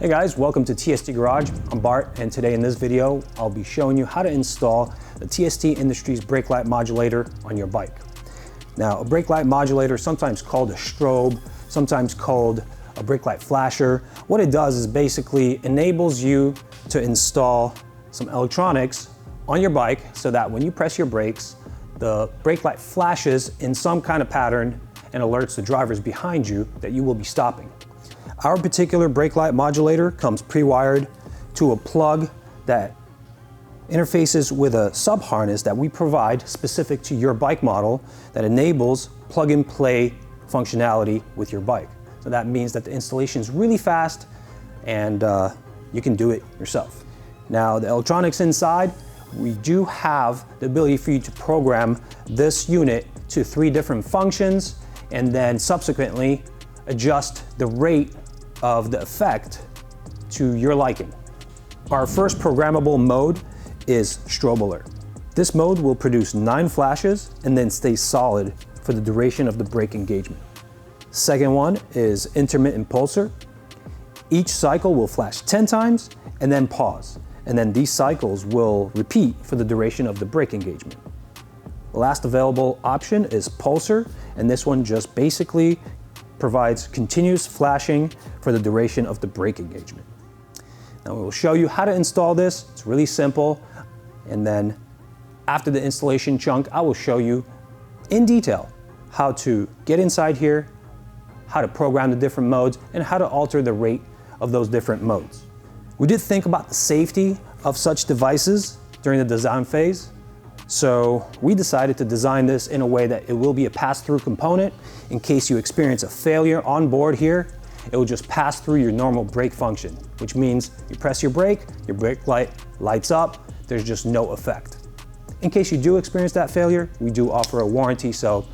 Hey guys, welcome to TST Garage. I'm Bart, and today in this video, I'll be showing you how to install the TST Industries brake light modulator on your bike. Now, a brake light modulator, sometimes called a strobe, sometimes called a brake light flasher, what it does is basically enables you to install some electronics on your bike so that when you press your brakes, the brake light flashes in some kind of pattern and alerts the drivers behind you that you will be stopping. Our particular brake light modulator comes pre-wired to a plug that interfaces with a sub harness that we provide specific to your bike model that enables plug and play functionality with your bike. So that means that the installation is really fast and you can do it yourself. Now, the electronics inside, we do have the ability for you to program this unit to 3 different functions and then subsequently adjust the rate of the effect to your liking. Our first programmable mode is strobe alert. This mode will produce 9 flashes and then stay solid for the duration of the brake engagement. Second one is intermittent pulsar. Each cycle will flash 10 times and then pause. And then these cycles will repeat for the duration of the brake engagement. The last available option is pulsar, and this one just basically provides continuous flashing for the duration of the brake engagement. Now we will show you how to install this. It's really simple. And then after the installation chunk, I will show you in detail how to get inside here, how to program the different modes, and how to alter the rate of those different modes. We did think about the safety of such devices during the design phase. So we decided to design this in a way that it will be a pass-through component. In case you experience a failure on board here, it will just pass through your normal brake function, which means you press your brake light lights up, there's just no effect. In case you do experience that failure, we do offer a warranty, so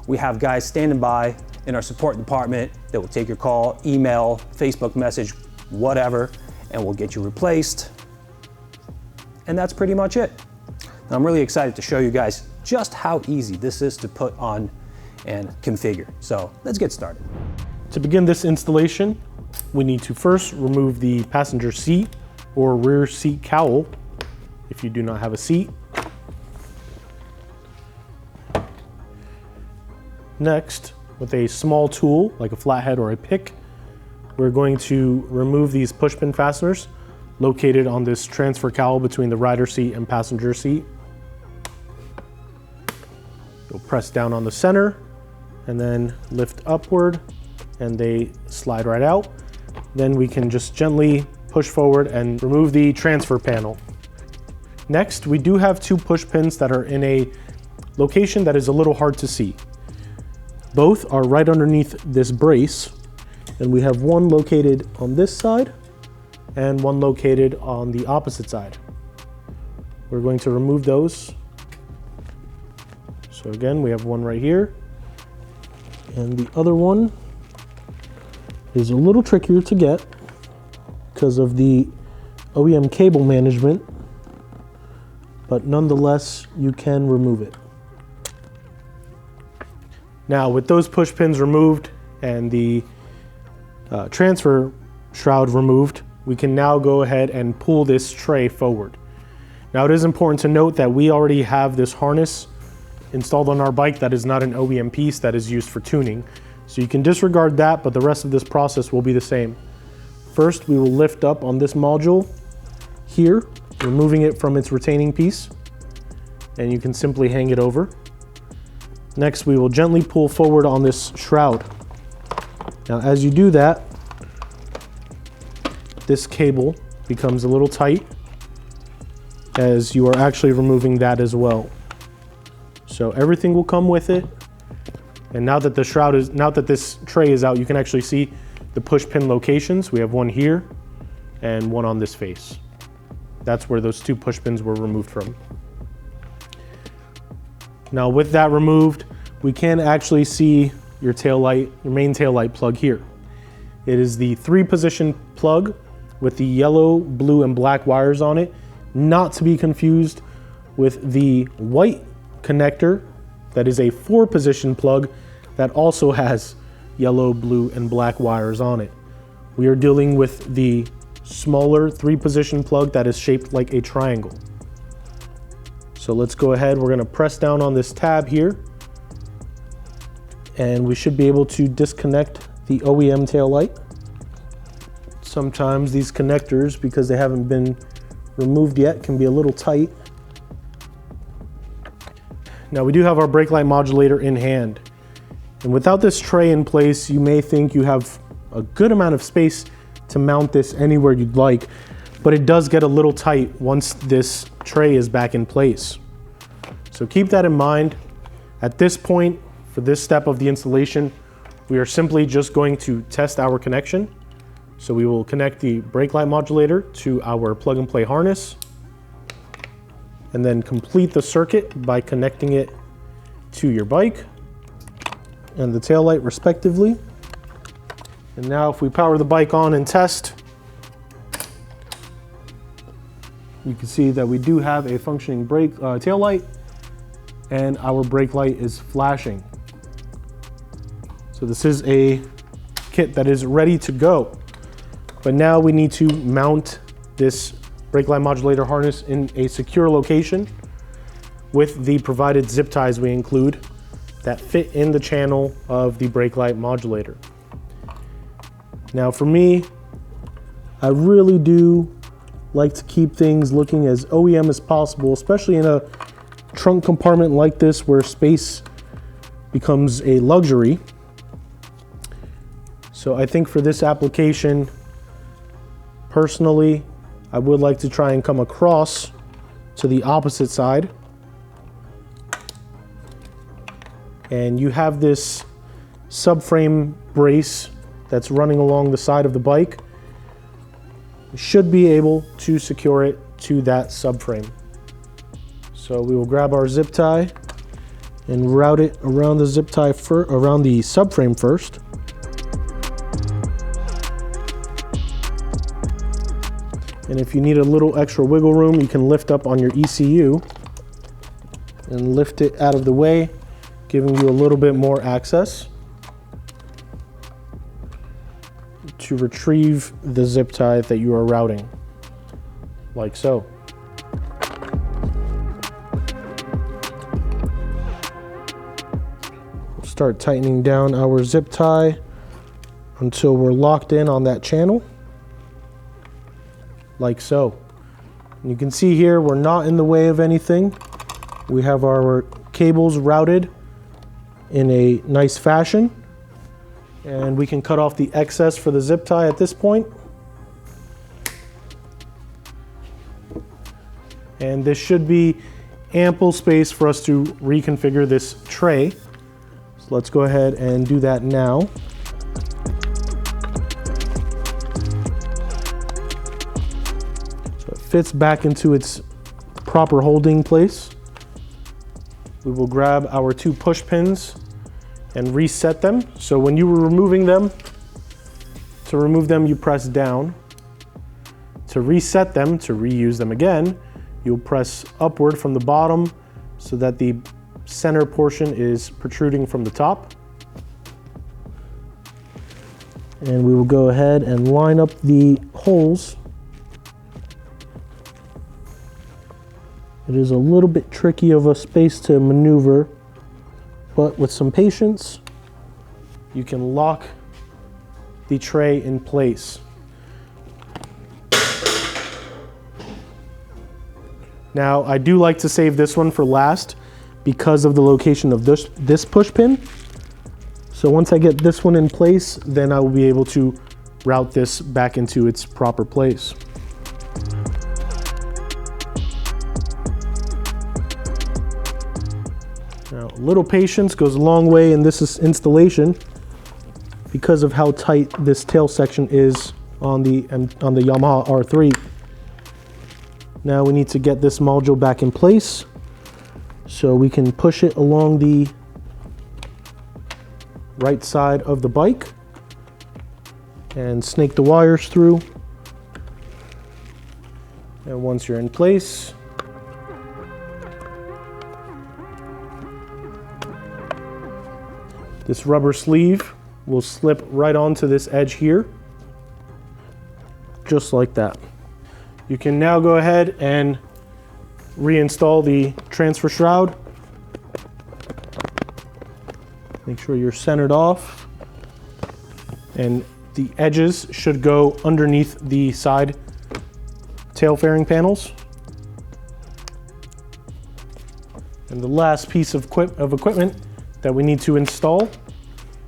we have guys standing by in our support department that will take your call, email, Facebook message, whatever, and we'll get you replaced. And that's pretty much it. I'm really excited to show you guys just how easy this is to put on and configure. So let's get started. To begin this installation, we need to first remove the passenger seat or rear seat cowl if you do not have a seat. Next, with a small tool like a flathead or a pick, we're going to remove these pushpin fasteners located on this transfer cowl between the rider seat and passenger seat. You'll press down on the center and then lift upward and they slide right out. Then we can just gently push forward and remove the transfer panel. Next, we do have 2 push pins that are in a location that is a little hard to see. Both are right underneath this brace, and we have one located on this side and one located on the opposite side. We're going to remove those. So again, we have one right here, and the other one is a little trickier to get because of the OEM cable management, but nonetheless, you can remove it. Now, with those push pins removed and the transfer shroud removed, we can now go ahead and pull this tray forward. Now, it is important to note that we already have this harness installed on our bike that is not an OEM piece that is used for tuning. So you can disregard that, but the rest of this process will be the same. First, we will lift up on this module here, removing it from its retaining piece, and you can simply hang it over. Next, we will gently pull forward on this shroud. Now, as you do that, this cable becomes a little tight as you are actually removing that as well. So everything will come with it. And now that this tray is out, you can actually see the push pin locations. We have one here and one on this face. That's where those 2 push pins were removed from. Now with that removed, we can actually see your main tail light plug here. It is the 3-position plug with the yellow, blue, and black wires on it, not to be confused with the white connector that is a 4-position plug that also has yellow, blue, and black wires on it. We are dealing with the smaller 3-position plug that is shaped like a triangle. So let's go ahead, we're gonna press down on this tab here, and we should be able to disconnect the OEM tail light. Sometimes these connectors, because they haven't been removed yet, can be a little tight. Now we do have our brake light modulator in hand. And without this tray in place, you may think you have a good amount of space to mount this anywhere you'd like, but it does get a little tight once this tray is back in place. So keep that in mind. At this point, for this step of the installation, we are simply just going to test our connection. So we will connect the brake light modulator to our plug and play harness, and then complete the circuit by connecting it to your bike and the tail light respectively. And now if we power the bike on and test, you can see that we do have a functioning tail light, and our brake light is flashing. So this is a kit that is ready to go. But now we need to mount this brake light modulator harness in a secure location with the provided zip ties we include that fit in the channel of the brake light modulator. Now for me, I really do like to keep things looking as OEM as possible, especially in a trunk compartment like this where space becomes a luxury. So I think for this application, personally, I would like to try and come across to the opposite side. And you have this subframe brace that's running along the side of the bike. You should be able to secure it to that subframe. So we will grab our zip tie and route it around the zip tie around the subframe first. And if you need a little extra wiggle room, you can lift up on your ECU and lift it out of the way, giving you a little bit more access to retrieve the zip tie that you are routing, like so. We'll start tightening down our zip tie until we're locked in on that channel, like so. And you can see here we're not in the way of anything. We have our cables routed in a nice fashion, and we can cut off the excess for the zip tie at this point. And this should be ample space for us to reconfigure this tray. So let's go ahead and do that now. Fits back into its proper holding place. We will grab our 2 push pins and reset them. So when you were removing them, to remove them you press down. To reset them, to reuse them again, you'll press upward from the bottom so that the center portion is protruding from the top. And we will go ahead and line up the holes. It is a little bit tricky of a space to maneuver, but with some patience, you can lock the tray in place. Now, I do like to save this one for last because of the location of this push pin. So once I get this one in place, then I will be able to route this back into its proper place. Now, a little patience goes a long way in this installation because of how tight this tail section is on the Yamaha R3. Now we need to get this module back in place so we can push it along the right side of the bike and snake the wires through. And once you're in place, this rubber sleeve will slip right onto this edge here. just like that. You can now go ahead and reinstall the transfer shroud. Make sure you're centered off, and the edges should go underneath the side tail fairing panels. And the last piece of equipment that we need to install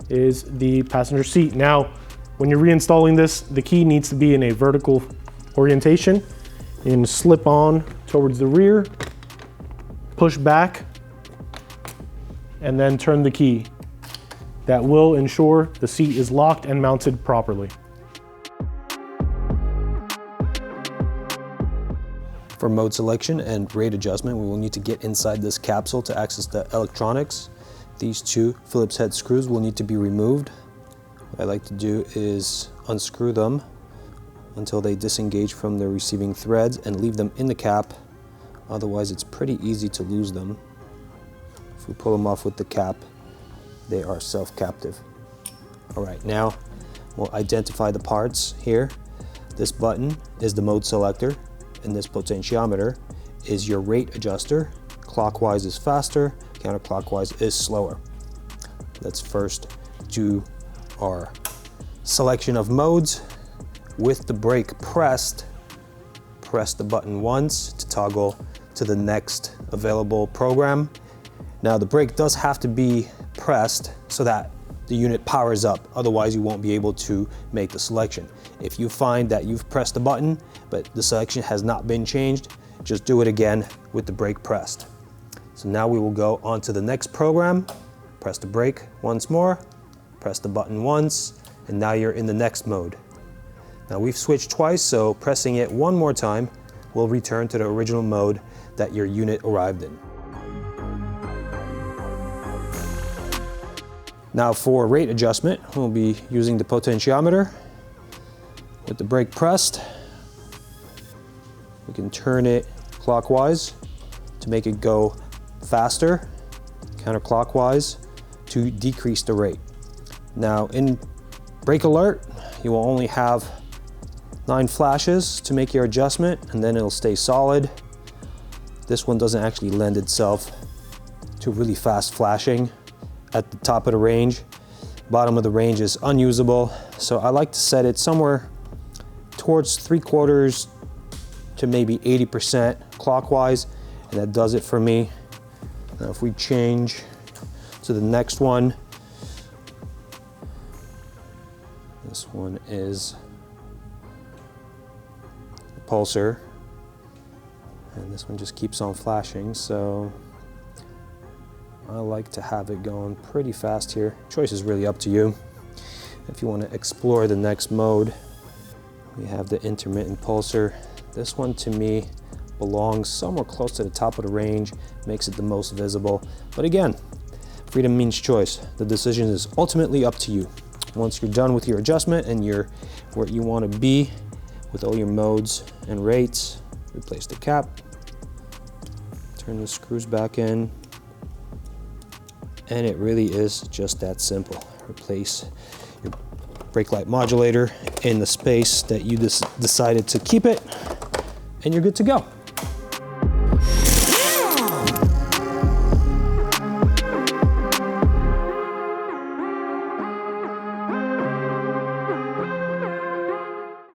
is the passenger seat. Now, when you're reinstalling this, the key needs to be in a vertical orientation. You can slip on towards the rear, push back, and then turn the key. That will ensure the seat is locked and mounted properly. For mode selection and rate adjustment, we will need to get inside this capsule to access the electronics. These two Phillips head screws will need to be removed. What I like to do is unscrew them until they disengage from the receiving threads and leave them in the cap. Otherwise, it's pretty easy to lose them. If we pull them off with the cap, they are self-captive. All right, now we'll identify the parts here. This button is the mode selector, and this potentiometer is your rate adjuster. Clockwise is faster, counterclockwise is slower. Let's first do our selection of modes. With the brake pressed, press the button once to toggle to the next available program. Now the brake does have to be pressed so that the unit powers up, otherwise you won't be able to make the selection. If you find that you've pressed the button but the selection has not been changed, just do it again with the brake pressed. So now we will go on to the next program, press the brake once more, press the button once, and now you're in the next mode. Now we've switched twice, so pressing it one more time will return to the original mode that your unit arrived in. Now for rate adjustment, we'll be using the potentiometer. With the brake pressed, we can turn it clockwise to make it go faster, counterclockwise to decrease the rate. Now in brake alert, you will only have 9 flashes to make your adjustment, and then it'll stay solid. This one doesn't actually lend itself to really fast flashing at the top of the range. Bottom of the range is unusable, so I like to set it somewhere towards 3/4 to maybe 80% clockwise, and that does it for me. Now if we change to the next one, this one is the pulsar, and this one just keeps on flashing, so I like to have it going pretty fast here. Choice is really up to you. If you want to explore the next mode, we have the intermittent pulsar. This one to me belongs somewhere close to the top of the range, makes it the most visible. But again, freedom means choice. The decision is ultimately up to you. Once you're done with your adjustment and you're where you want to be with all your modes and rates, replace the cap, turn the screws back in, and it really is just that simple. Replace your brake light modulator in the space that you decided to keep it, and you're good to go.